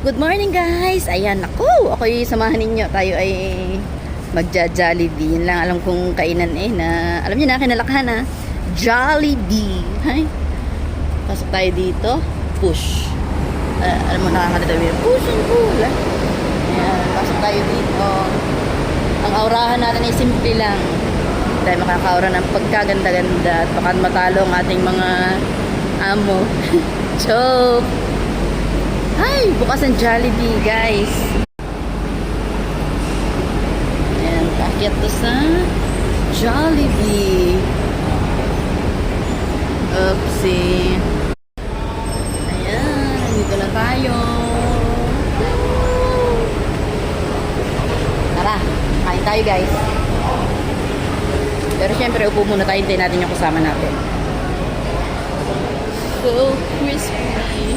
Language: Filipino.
Good morning guys! Ayan, ako'y samahan ninyo. Tayo ay magja-Jollibee. Yun lang alam kong kainan na, alam niyo na, kinalakhan na. Jollibee. Hay? Pasok tayo dito. Push. Alam mo, nakakadita yun. Push and pull. Ayan, pasok tayo dito. Ang aurahan natin ay simple lang. Tayo makakaura ng pagkaganda-ganda at baka matalo ang ating mga amo. Joke! Ay, bukas ang Jollibee, guys. Ayan, kakyat to sa Jollibee. Oopsie. Ayan, dito na tayo. Tara, kain tayo, guys. Pero syempre, upo muna tayo. Hintayin natin yung kasama natin. So crispy.